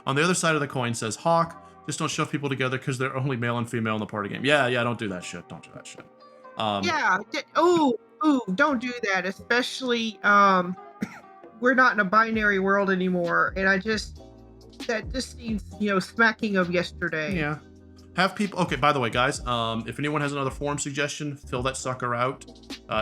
On the other side of the coin says Hawk, just don't shove people together because they're only male and female in the party game. Yeah, don't do that shit. Don't do that shit. Yeah. Don't do that. Especially, we're not in a binary world anymore, and that just seems, smacking of yesterday. Yeah. Have people. Okay. By the way, guys, if anyone has another forum suggestion, fill that sucker out.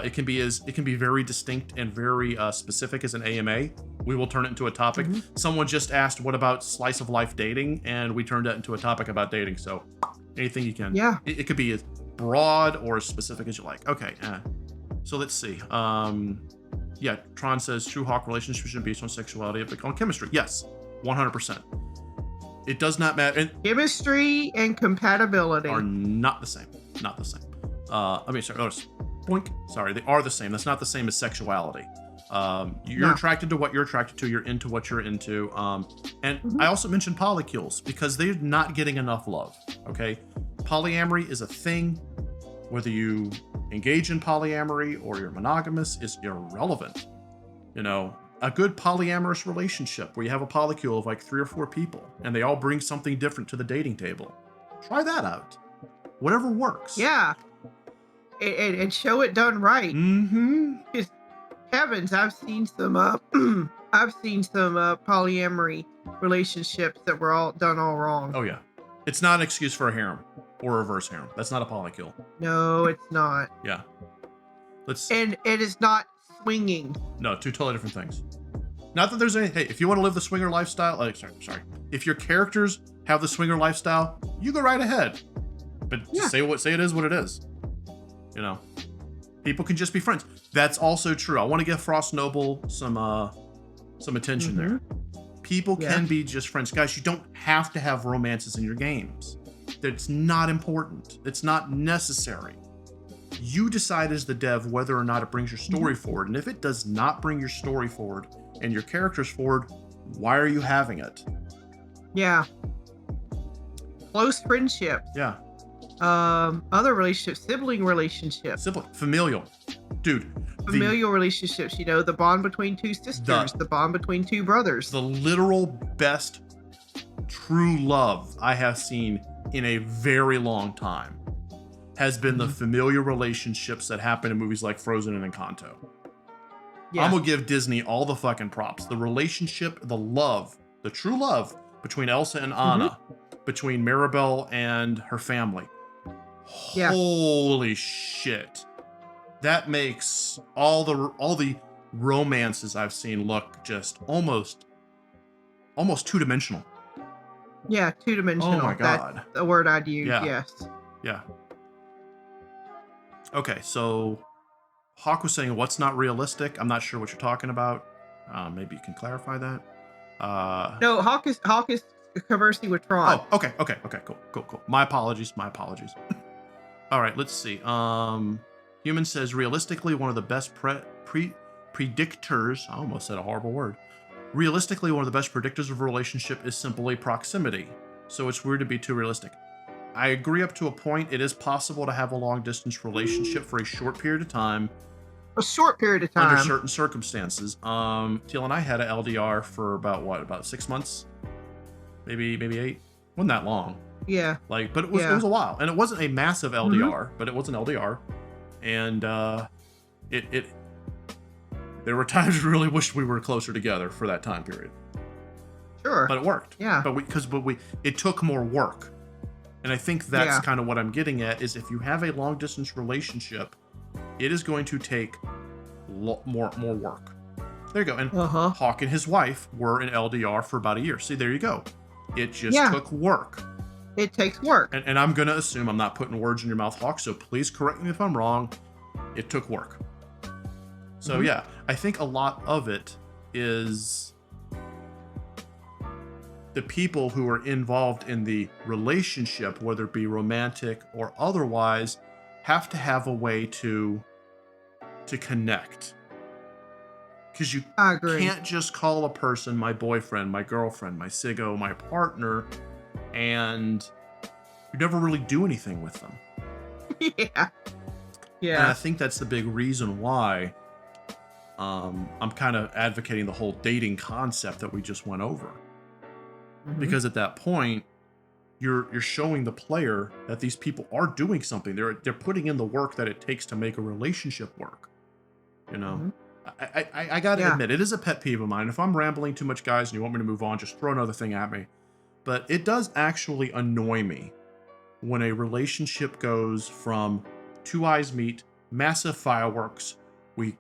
It can be very distinct and very specific as an AMA. We will turn it into a topic. Someone just asked, "What about slice of life dating?" And we turned that into a topic about dating. So anything you can. Yeah. It could be as broad or as specific as you like. Okay. So let's see. Yeah. Tron says true Hawk relationships should be based on sexuality, but on chemistry. Yes, 100%. It does not matter. And chemistry and compatibility are not the same. Not the same. Boink. Sorry, they are the same. That's not the same as sexuality. You're attracted to what you're attracted to. You're into what you're into. And I also mentioned polycules because they're not getting enough love. Okay, polyamory is a thing. Whether you engage in polyamory or you're monogamous is irrelevant. A good polyamorous relationship where you have a polycule of like 3 or 4 people and they all bring something different to the dating table. Try that out. Whatever works. Yeah. And show it done right. Because heavens, I've seen some polyamory relationships that were all done all wrong. Oh yeah. It's not an excuse for a harem or a reverse harem. That's not a polycule. No, it's not. Yeah. And it is not swinging. No, 2 totally different things. Not that there's any. Hey, if you want to live the swinger lifestyle, sorry. If your characters have the swinger lifestyle, you go right ahead. But say it is what it is. People can just be friends. That's also true. I want to give Frost Noble some attention there. People can be just friends, guys. You don't have to have romances in your games. That's not important. It's not necessary. You decide as the dev whether or not it brings your story forward. And if it does not bring your story forward and your characters forward, why are you having it? Yeah. Close friendship. Yeah. Other relationships, sibling relationships. Familial. Dude. Familial relationships, the bond between 2 sisters, the bond between 2 brothers. The literal best true love I have seen in a very long time has been the familial relationships that happen in movies like Frozen and Encanto. Yeah. I'm gonna give Disney all the fucking props. The relationship, the love, the true love between Elsa and Anna, between Mirabelle and her family. Yeah. Holy shit. That makes all the romances I've seen look just almost 2-dimensional. Yeah, 2-dimensional. Oh my god. That's the word I'd use, yes. Yeah. Okay, so Hawk was saying what's not realistic. I'm not sure what you're talking about. Maybe you can clarify that. No, Hawk is conversing with Tron. Oh, okay, cool. My apologies. All right, let's see. Human says realistically one of the best predictors. I almost said a horrible word. Realistically, one of the best predictors of a relationship is simply proximity. So it's weird to be too realistic. I agree up to a point. It is possible to have a long-distance relationship for a short period of time. A short period of time. Under certain circumstances. Teal and I had an LDR for about 6 months? Maybe 8? Wasn't that long. Yeah. But it was a while. And it wasn't a massive LDR, but it was an LDR. And there were times we really wished we were closer together for that time period. Sure. But it worked. Yeah. But it took more work. And I think that's kind of what I'm getting at is if you have a long distance relationship, it is going to take more work. There you go. And Hawk and his wife were in LDR for about a year. See, there you go. It just took work. It takes work. And I'm going to assume I'm not putting words in your mouth, Hawk, so please correct me if I'm wrong. It took work. So yeah, I think a lot of it is the people who are involved in the relationship, whether it be romantic or otherwise, have to have a way to connect. Because you can't just call a person my boyfriend, my girlfriend, my siggo, my partner, and you never really do anything with them. Yeah. And I think that's the big reason why I'm kind of advocating the whole dating concept that we just went over. because at that point, you're showing the player that these people are doing something. They're putting in the work that it takes to make a relationship work. You know, I gotta admit, it is a pet peeve of mine. If I'm rambling too much, guys, and you want me to move on, just throw another thing at me. But it does actually annoy me when a relationship goes from two eyes meet, massive fireworks, we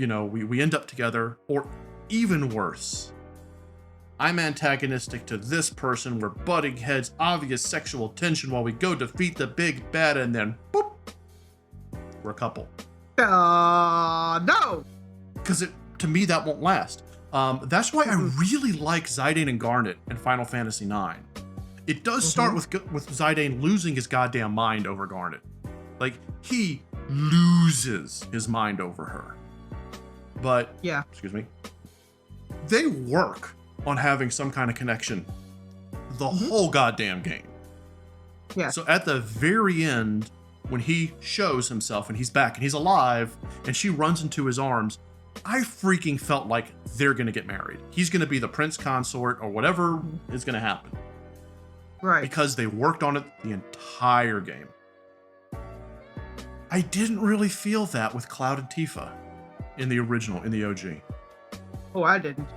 end up together, or even worse, I'm antagonistic to this person, we're butting heads, obvious sexual tension while we go defeat the big bad, and then boop, we're a couple. No! Because to me, that won't last. That's why I really like Zidane and Garnet in Final Fantasy IX. It does start with Zidane losing his goddamn mind over Garnet. Like, he loses his mind over her. But, excuse me, they work on having some kind of connection the whole goddamn game. Yeah. So at the very end, when he shows himself and he's back and he's alive and she runs into his arms, I freaking felt like they're going to get married. He's going to be the prince consort or whatever is going to happen. Right. Because they worked on it the entire game. I didn't really feel that with Cloud and Tifa in the original, in the OG. Oh, I didn't.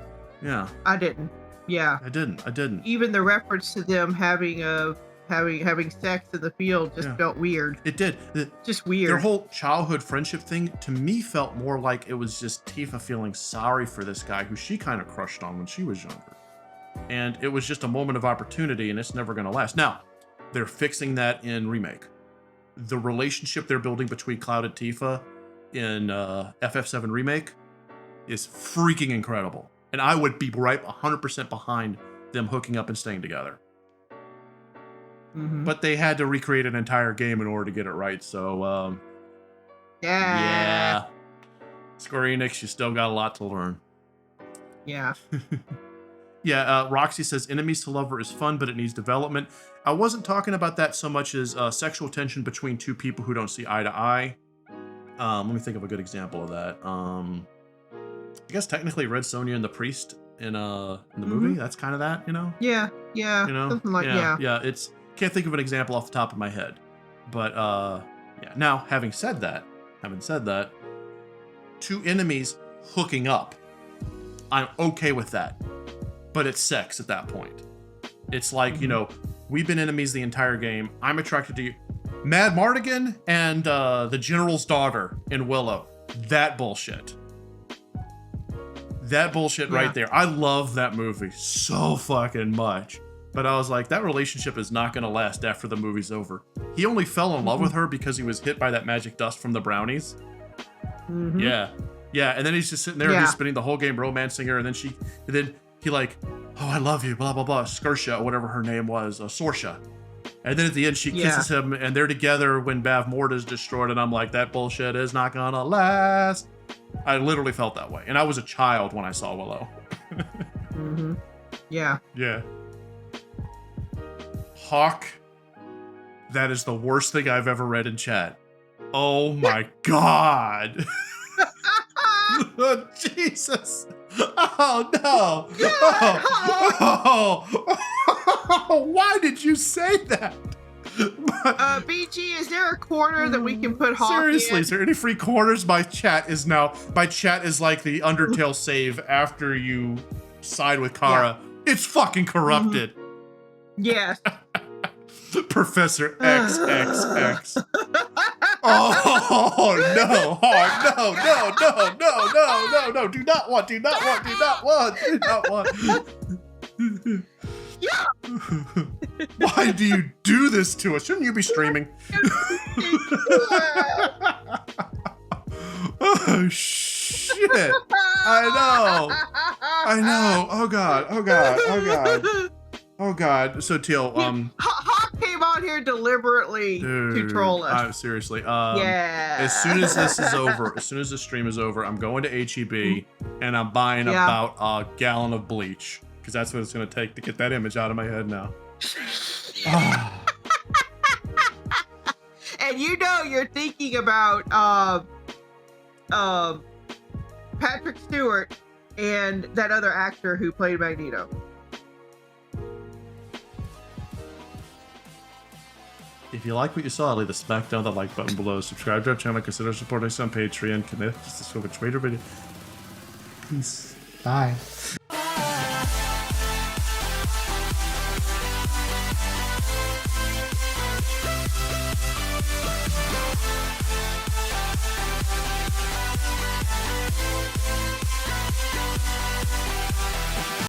Yeah. I didn't. Yeah. I didn't. Even the reference to them having sex in the field just felt weird. It did. Just weird. Their whole childhood friendship thing, to me, felt more like it was just Tifa feeling sorry for this guy who she kind of crushed on when she was younger. And it was just a moment of opportunity, and it's never going to last. Now, they're fixing that in Remake. The relationship they're building between Cloud and Tifa in FF7 Remake is freaking incredible. And I would be right 100% behind them hooking up and staying together. But they had to recreate an entire game in order to get it right. So, yeah. Square Enix, you still got a lot to learn. Yeah. Roxy says, enemies to lover is fun, but it needs development. I wasn't talking about that so much as sexual tension between two people who don't see eye to eye. Let me think of a good example of that. I guess technically Red Sonja and the Priest in the movie, that's kind of that, you know? Yeah. You know? Something like, Yeah, it's, can't think of an example off the top of my head. But, yeah. Now, having said that, two enemies hooking up, I'm okay with that. But it's sex at that point. It's like, you know, we've been enemies the entire game. I'm attracted to you. Mad Mardigan and the General's daughter in Willow. That bullshit. That bullshit right there. I love that movie so fucking much. But I was like, that relationship is not going to last after the movie's over. He only fell in love with her because he was hit by that magic dust from the brownies. Yeah. And then he's just sitting there and he's spending the whole game romancing her. And then he like, oh, I love you, blah, blah, blah. Skirsha, or whatever her name was, Sorsha. And then at the end, she kisses him and they're together when Bav Morta's destroyed. And I'm like, that bullshit is not going to last. I literally felt that way. And I was a child when I saw Willow. Yeah. Hawk, that is the worst thing I've ever read in chat. Oh my God. Oh, Jesus. Oh no. Why did you say that? BG, is there a corner that we can put Hawk Seriously, in? is there any free corners? My chat is like the Undertale save after you side with Kara. It's fucking corrupted. Yes. Professor XXX. Oh no! Oh no! Do not want. Why do you do this to us? Shouldn't you be streaming? Oh shit! I know. Oh god. So Teal, Hawk came on here deliberately to troll us. Seriously. As soon as this is over, as soon as the stream is over, I'm going to HEB and I'm buying about a gallon of bleach because that's what it's going to take to get that image out of my head now. And you know you're thinking about Patrick Stewart and that other actor who played Magneto. If you like what you saw, leave a smack down the like button below. Subscribe to our channel. Consider supporting us on Patreon. Connect just to switch video. Peace. Bye.